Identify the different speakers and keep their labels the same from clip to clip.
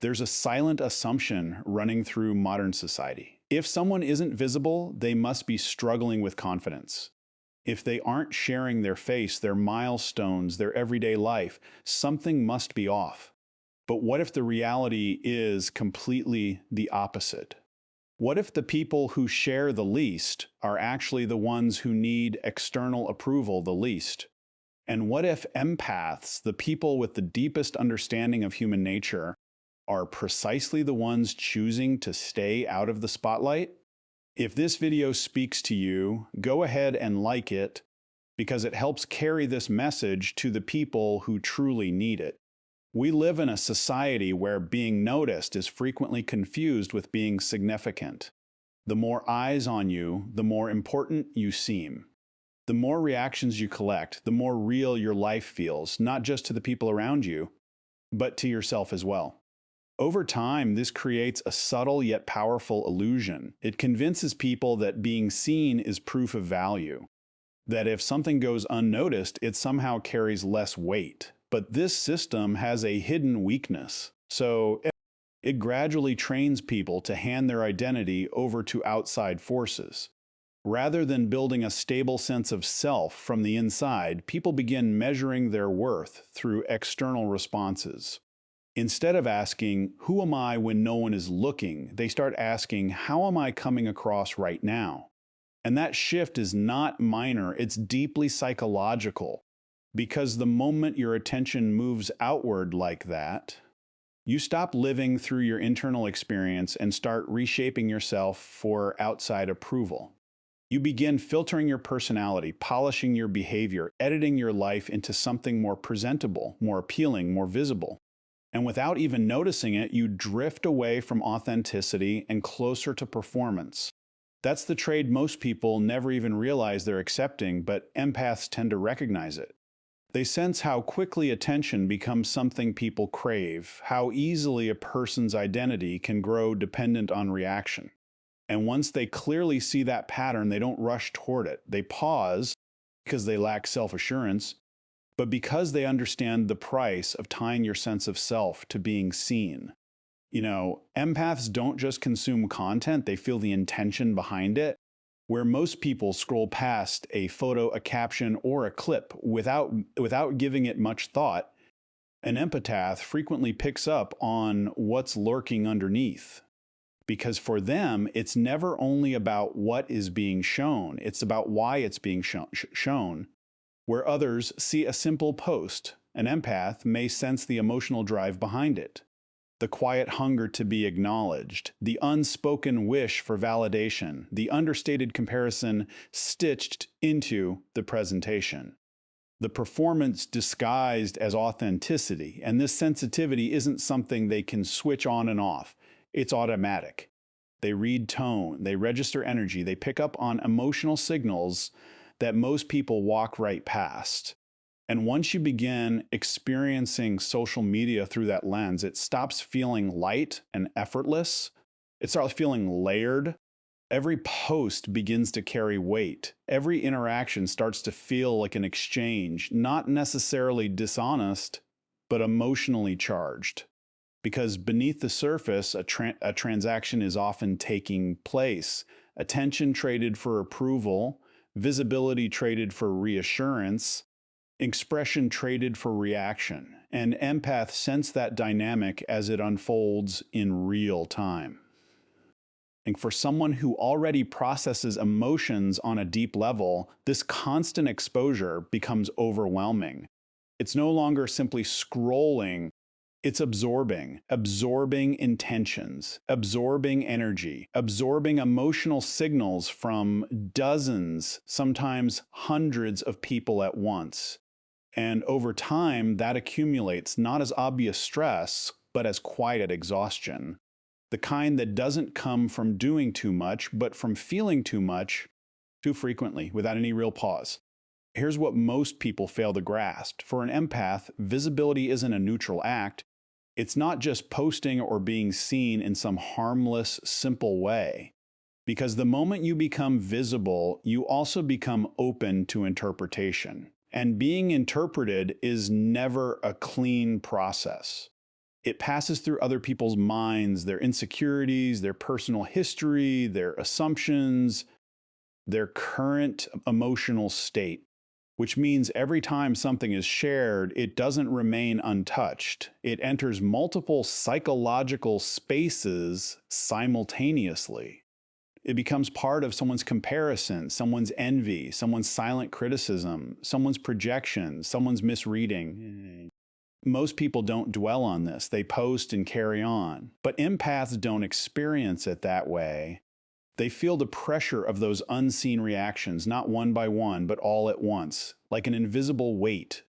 Speaker 1: There's a silent assumption running through modern society. If someone isn't visible, they must be struggling with confidence. If they aren't sharing their face, their milestones, their everyday life, something must be off. But what if the reality is completely the opposite? What if the people who share the least are actually the ones who need external approval the least? And what if empaths, the people with the deepest understanding of human nature, are precisely the ones choosing to stay out of the spotlight? If this video speaks to you, go ahead and like it because it helps carry this message to the people who truly need it. We live in a society where being noticed is frequently confused with being significant. The more eyes on you, the more important you seem. The more reactions you collect, the more real your life feels, not just to the people around you, but to yourself as well. Over time, this creates a subtle yet powerful illusion. It convinces people that being seen is proof of value, that if something goes unnoticed, it somehow carries less weight. But this system has a hidden weakness. So it gradually trains people to hand their identity over to outside forces. Rather than building a stable sense of self from the inside, people begin measuring their worth through external responses. Instead of asking, "Who am I when no one is looking?" they start asking, "How am I coming across right now?" And that shift is not minor, it's deeply psychological. Because the moment your attention moves outward like that, you stop living through your internal experience and start reshaping yourself for outside approval. You begin filtering your personality, polishing your behavior, editing your life into something more presentable, more appealing, more visible. And without even noticing it, you drift away from authenticity and closer to performance. That's the trade most people never even realize they're accepting, but empaths tend to recognize it. They sense how quickly attention becomes something people crave, how easily a person's identity can grow dependent on reaction. And once they clearly see that pattern, they don't rush toward it. They pause because they lack self-assurance, but because they understand the price of tying your sense of self to being seen. Empaths don't just consume content, they feel the intention behind it. Where most people scroll past a photo, a caption, or a clip without giving it much thought, an empath frequently picks up on what's lurking underneath. Because for them, it's never only about what is being shown, it's about why it's being shown. Where others see a simple post, an empath may sense the emotional drive behind it. The quiet hunger to be acknowledged, the unspoken wish for validation, the understated comparison stitched into the presentation. The performance disguised as authenticity, and this sensitivity isn't something they can switch on and off. It's automatic. They read tone, they register energy, they pick up on emotional signals that most people walk right past. And once you begin experiencing social media through that lens, it stops feeling light and effortless. It starts feeling layered. Every post begins to carry weight. Every interaction starts to feel like an exchange, not necessarily dishonest, but emotionally charged. Because beneath the surface, a transaction is often taking place. Attention traded for approval, visibility traded for reassurance, expression traded for reaction, and empaths sense that dynamic as it unfolds in real time. And for someone who already processes emotions on a deep level, this constant exposure becomes overwhelming. It's no longer simply scrolling, it's absorbing intentions, absorbing energy, absorbing emotional signals from dozens, sometimes hundreds of people at once. And over time, that accumulates not as obvious stress, but as quiet exhaustion. The kind that doesn't come from doing too much, but from feeling too much too frequently, without any real pause. Here's what most people fail to grasp. For an empath, visibility isn't a neutral act. It's not just posting or being seen in some harmless, simple way. Because the moment you become visible, you also become open to interpretation. And being interpreted is never a clean process. It passes through other people's minds, their insecurities, their personal history, their assumptions, their current emotional state, which means every time something is shared, it doesn't remain untouched. It enters multiple psychological spaces simultaneously. It becomes part of someone's comparison, someone's envy, someone's silent criticism, someone's projection, someone's misreading. Most people don't dwell on this. They post and carry on. But empaths don't experience it that way. They feel the pressure of those unseen reactions, not one by one, but all at once, like an invisible weight.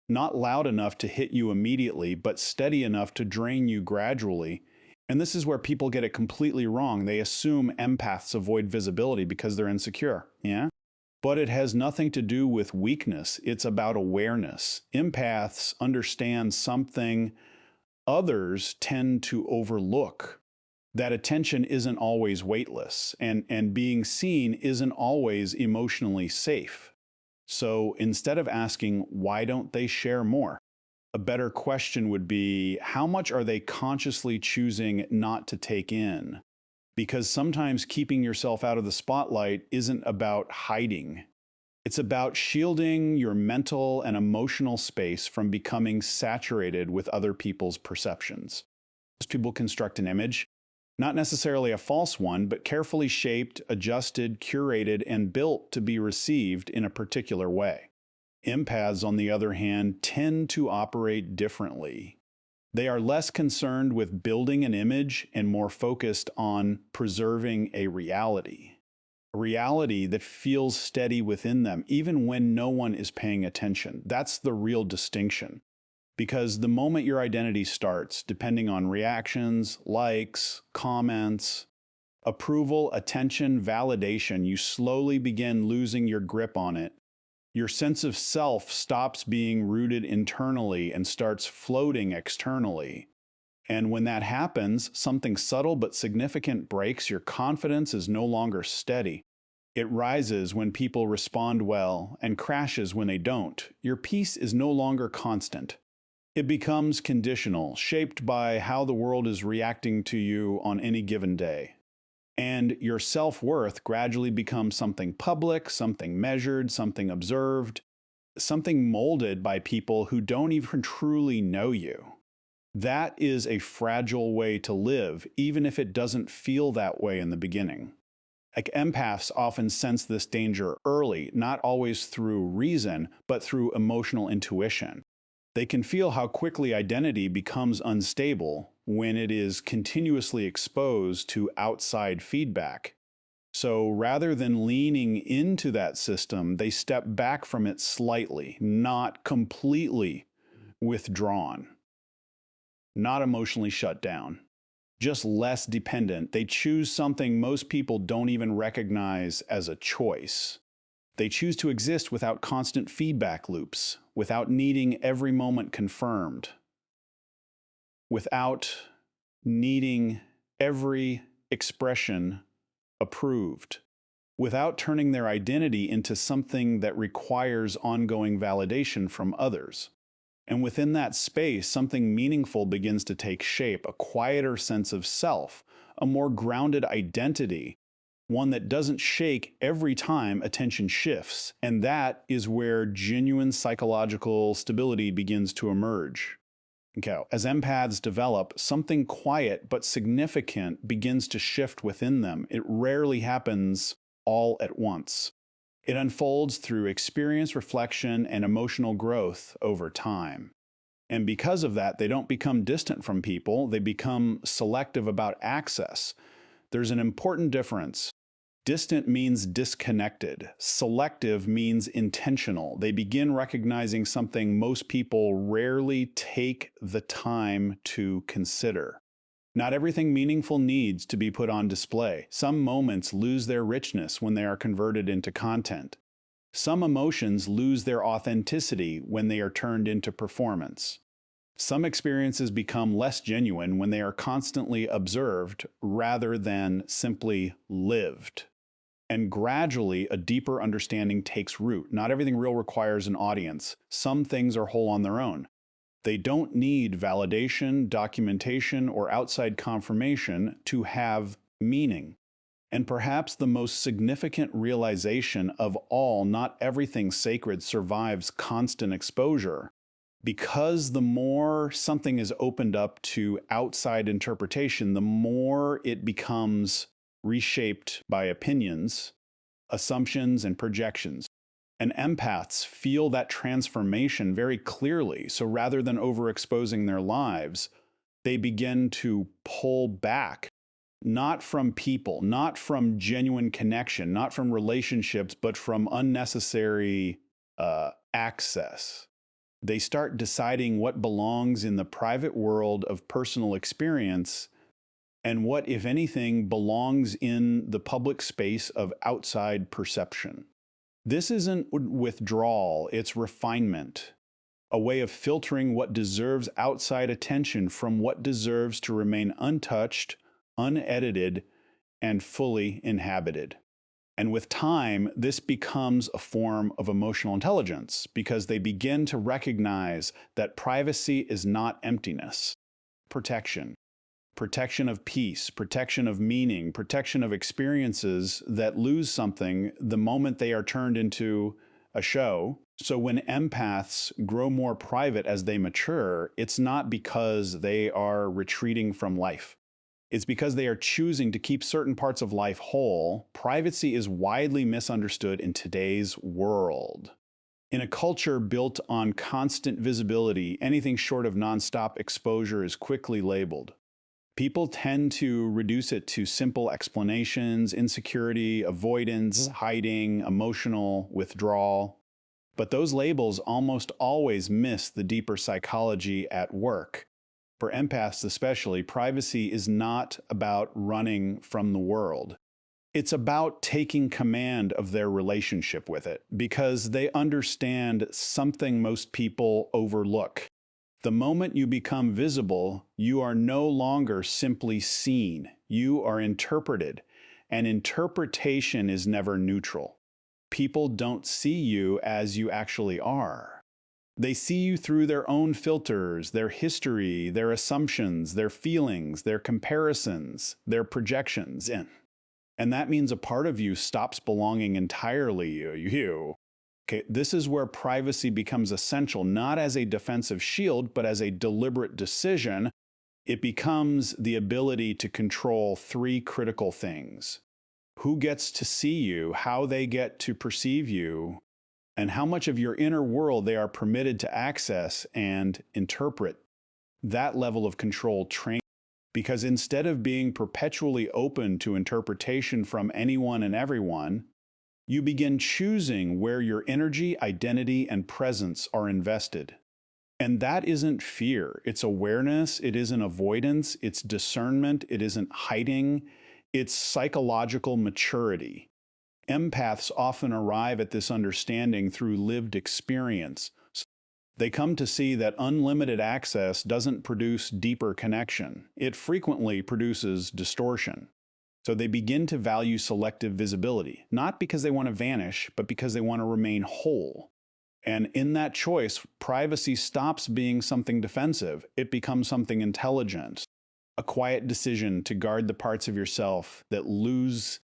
Speaker 1: Not loud enough to hit you immediately, but steady enough to drain you gradually. And this is where people get it completely wrong. They assume empaths avoid visibility because they're insecure. Yeah? But it has nothing to do with weakness. It's about awareness. Empaths understand something others tend to overlook. That attention isn't always weightless, and being seen isn't always emotionally safe. So instead of asking, why don't they share more? A better question would be, how much are they consciously choosing not to take in? Because sometimes keeping yourself out of the spotlight isn't about hiding. It's about shielding your mental and emotional space from becoming saturated with other people's perceptions. Most people construct an image, not necessarily a false one, but carefully shaped, adjusted, curated, and built to be received in a particular way. Empaths, on the other hand, tend to operate differently. They are less concerned with building an image and more focused on preserving a reality that feels steady within them, even when no one is paying attention. That's the real distinction. Because the moment your identity starts, depending on reactions, likes, comments, approval, attention, validation, you slowly begin losing your grip on it. Your sense of self stops being rooted internally and starts floating externally. And when that happens, something subtle but significant breaks. Your confidence is no longer steady. It rises when people respond well and crashes when they don't. Your peace is no longer constant. It becomes conditional, shaped by how the world is reacting to you on any given day. And your self-worth gradually becomes something public, something measured, something observed, something molded by people who don't even truly know you. That is a fragile way to live, even if it doesn't feel that way in the beginning. Like empaths often sense this danger early, not always through reason, but through emotional intuition. They can feel how quickly identity becomes unstable when it is continuously exposed to outside feedback. So rather than leaning into that system, they step back from it slightly, not completely withdrawn, not emotionally shut down, just less dependent. They choose something most people don't even recognize as a choice. They choose to exist without constant feedback loops, without needing every moment confirmed, without needing every expression approved, without turning their identity into something that requires ongoing validation from others. And within that space, something meaningful begins to take shape, a quieter sense of self, a more grounded identity, one that doesn't shake every time attention shifts. And that is where genuine psychological stability begins to emerge. Okay. As empaths develop, something quiet but significant begins to shift within them. It rarely happens all at once. It unfolds through experience, reflection, and emotional growth over time. And because of that, they don't become distant from people, they become selective about access. There's an important difference. Distant means disconnected. Selective means intentional. They begin recognizing something most people rarely take the time to consider. Not everything meaningful needs to be put on display. Some moments lose their richness when they are converted into content. Some emotions lose their authenticity when they are turned into performance. Some experiences become less genuine when they are constantly observed rather than simply lived. And gradually, a deeper understanding takes root. Not everything real requires an audience. Some things are whole on their own. They don't need validation, documentation, or outside confirmation to have meaning. And perhaps the most significant realization of all, not everything sacred survives constant exposure. Because the more something is opened up to outside interpretation, the more it becomes reshaped by opinions, assumptions, and projections. And empaths feel that transformation very clearly. So rather than overexposing their lives, they begin to pull back, not from people, not from genuine connection, not from relationships, but from unnecessary access. They start deciding what belongs in the private world of personal experience and what, if anything, belongs in the public space of outside perception. This isn't withdrawal, it's refinement, a way of filtering what deserves outside attention from what deserves to remain untouched, unedited, and fully inhabited. And with time, this becomes a form of emotional intelligence because they begin to recognize that privacy is not emptiness. Protection. Protection of peace, protection of meaning, protection of experiences that lose something the moment they are turned into a show. So when empaths grow more private as they mature, it's not because they are retreating from life. It's because they are choosing to keep certain parts of life whole. Privacy is widely misunderstood in today's world. In a culture built on constant visibility, anything short of nonstop exposure is quickly labeled. People tend to reduce it to simple explanations, insecurity, avoidance, hiding, emotional withdrawal. But those labels almost always miss the deeper psychology at work. For empaths especially, privacy is not about running from the world. It's about taking command of their relationship with it because they understand something most people overlook. The moment you become visible, you are no longer simply seen. You are interpreted, and interpretation is never neutral. People don't see you as you actually are. They see you through their own filters, their history, their assumptions, their feelings, their comparisons, their projections in. And that means a part of you stops belonging entirely you. Okay, this is where privacy becomes essential, not as a defensive shield, but as a deliberate decision. It becomes the ability to control three critical things: who gets to see you, how they get to perceive you, and how much of your inner world they are permitted to access and interpret. That level of control trains, because instead of being perpetually open to interpretation from anyone and everyone, you begin choosing where your energy, identity, and presence are invested. And that isn't fear. It's awareness. It isn't avoidance. It's discernment. It isn't hiding. It's psychological maturity. Empaths often arrive at this understanding through lived experience. They come to see that unlimited access doesn't produce deeper connection. It frequently produces distortion. So they begin to value selective visibility, not because they want to vanish, but because they want to remain whole. And in that choice, privacy stops being something defensive. It becomes something intelligent, a quiet decision to guard the parts of yourself that lose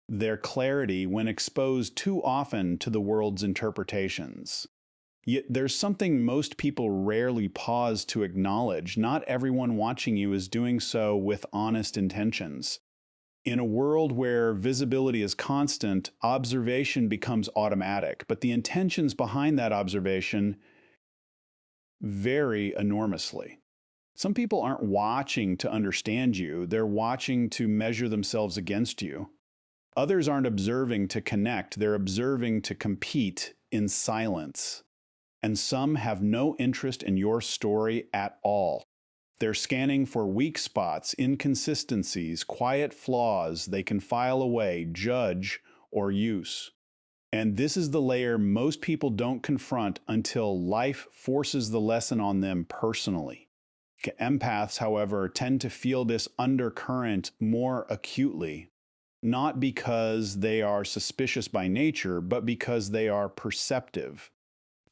Speaker 1: their clarity when exposed too often to the world's interpretations. Yet there's something most people rarely pause to acknowledge. Not everyone watching you is doing so with honest intentions. In a world where visibility is constant, observation becomes automatic, but the intentions behind that observation vary enormously. Some people aren't watching to understand you, they're watching to measure themselves against you. Others aren't observing to connect, they're observing to compete in silence. And some have no interest in your story at all. They're scanning for weak spots, inconsistencies, quiet flaws they can file away, judge, or use. And this is the layer most people don't confront until life forces the lesson on them personally. Empaths, however, tend to feel this undercurrent more acutely, not because they are suspicious by nature, but because they are perceptive.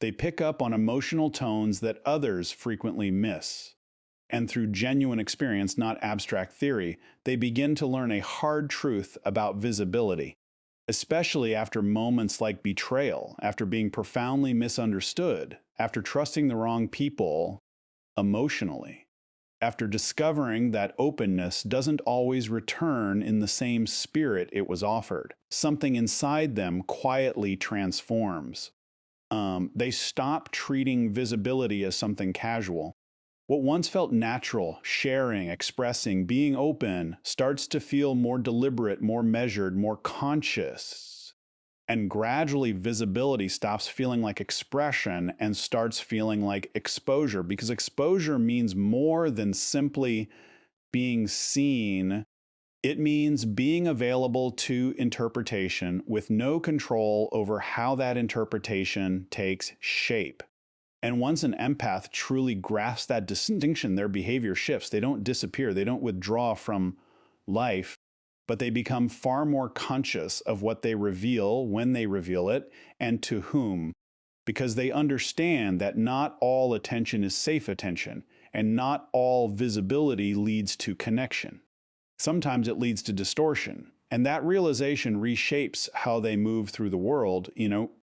Speaker 1: They pick up on emotional tones that others frequently miss. And through genuine experience, not abstract theory, they begin to learn a hard truth about visibility, especially after moments like betrayal, after being profoundly misunderstood, after trusting the wrong people emotionally, after discovering that openness doesn't always return in the same spirit it was offered. Something inside them quietly transforms. They stop treating visibility as something casual. What once felt natural, sharing, expressing, being open, starts to feel more deliberate, more measured, more conscious. And gradually, visibility stops feeling like expression and starts feeling like exposure, because exposure means more than simply being seen. It means being available to interpretation with no control over how that interpretation takes shape. And once an empath truly grasps that distinction, their behavior shifts. They don't disappear, they don't withdraw from life, but they become far more conscious of what they reveal when they reveal it and to whom, because they understand that not all attention is safe attention, and not all visibility leads to connection. Sometimes it leads to distortion, and that realization reshapes how they move through the world.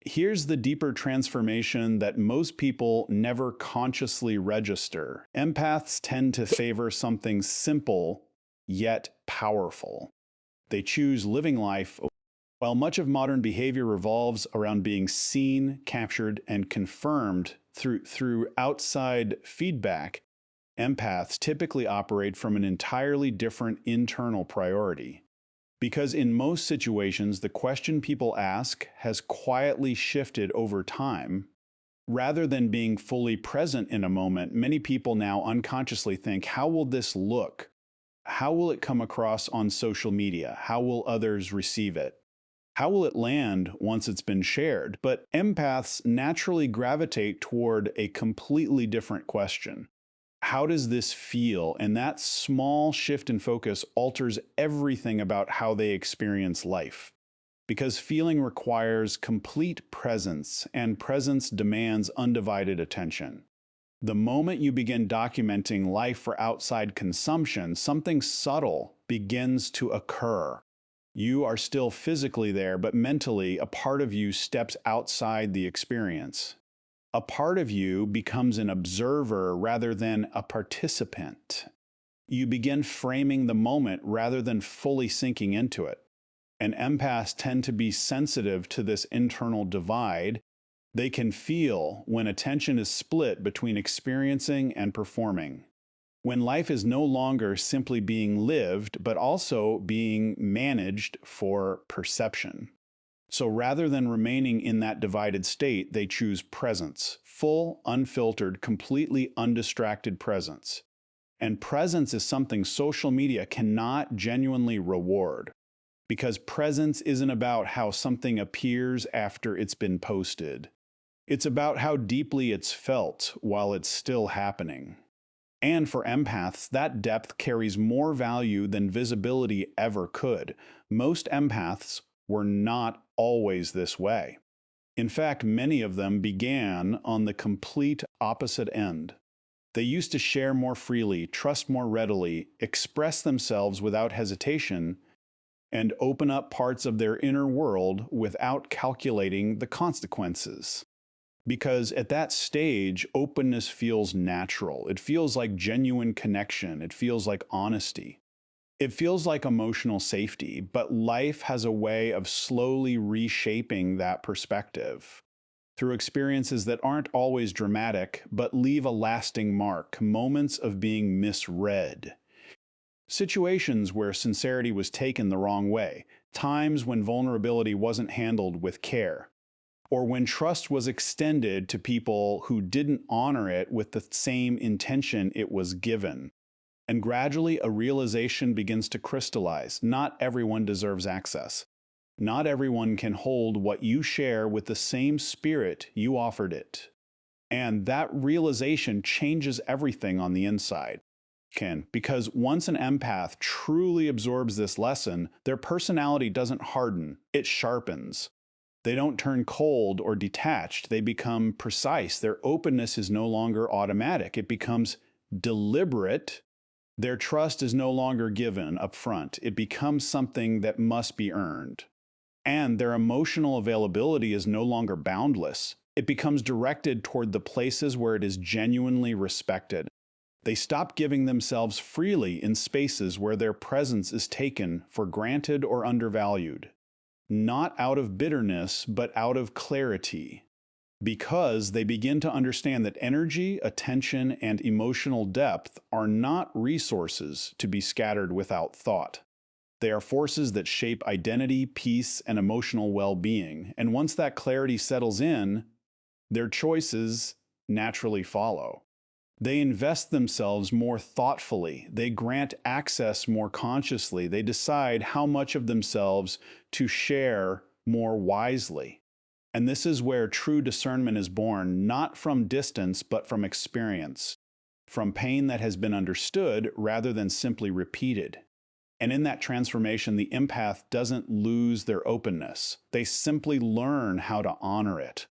Speaker 1: Here's the deeper transformation that most people never consciously register. Empaths tend to favor something simple yet powerful. They choose living life. While much of modern behavior revolves around being seen, captured, and confirmed through outside feedback, empaths typically operate from an entirely different internal priority. Because in most situations, the question people ask has quietly shifted over time. Rather than being fully present in a moment, many people now unconsciously think, how will this look? How will it come across on social media? How will others receive it? How will it land once it's been shared? But empaths naturally gravitate toward a completely different question. How does this feel? And that small shift in focus alters everything about how they experience life. Because feeling requires complete presence, and presence demands undivided attention. The moment you begin documenting life for outside consumption, something subtle begins to occur. You are still physically there, but mentally, a part of you steps outside the experience. A part of you becomes an observer rather than a participant. You begin framing the moment rather than fully sinking into it. And empaths tend to be sensitive to this internal divide. They can feel when attention is split between experiencing and performing. When life is no longer simply being lived, but also being managed for perception. So rather than remaining in that divided state, they choose presence, full, unfiltered, completely undistracted presence. And presence is something social media cannot genuinely reward, because presence isn't about how something appears after it's been posted. It's about how deeply it's felt while it's still happening. And for empaths, that depth carries more value than visibility ever could. Most empaths were not always this way. In fact, many of them began on the complete opposite end. They used to share more freely, trust more readily, express themselves without hesitation, and open up parts of their inner world without calculating the consequences. Because at that stage, openness feels natural. It feels like genuine connection. It feels like honesty. It feels like emotional safety, but life has a way of slowly reshaping that perspective through experiences that aren't always dramatic, but leave a lasting mark, moments of being misread. Situations where sincerity was taken the wrong way, times when vulnerability wasn't handled with care, or when trust was extended to people who didn't honor it with the same intention it was given. And gradually, a realization begins to crystallize. Not everyone deserves access. Not everyone can hold what you share with the same spirit you offered it. And that realization changes everything on the inside. Because once an empath truly absorbs this lesson, their personality doesn't harden, it sharpens. They don't turn cold or detached. They become precise. Their openness is no longer automatic. It becomes deliberate. Their trust is no longer given up front. It becomes something that must be earned. And their emotional availability is no longer boundless. It becomes directed toward the places where it is genuinely respected. They stop giving themselves freely in spaces where their presence is taken for granted or undervalued. Not out of bitterness, but out of clarity. Because they begin to understand that energy, attention, and emotional depth are not resources to be scattered without thought. They are forces that shape identity, peace, and emotional well-being. And once that clarity settles in, their choices naturally follow. They invest themselves more thoughtfully. They grant access more consciously. They decide how much of themselves to share more wisely. And this is where true discernment is born, not from distance, but from experience, from pain that has been understood rather than simply repeated. And in that transformation, the empath doesn't lose their openness. They simply learn how to honor it.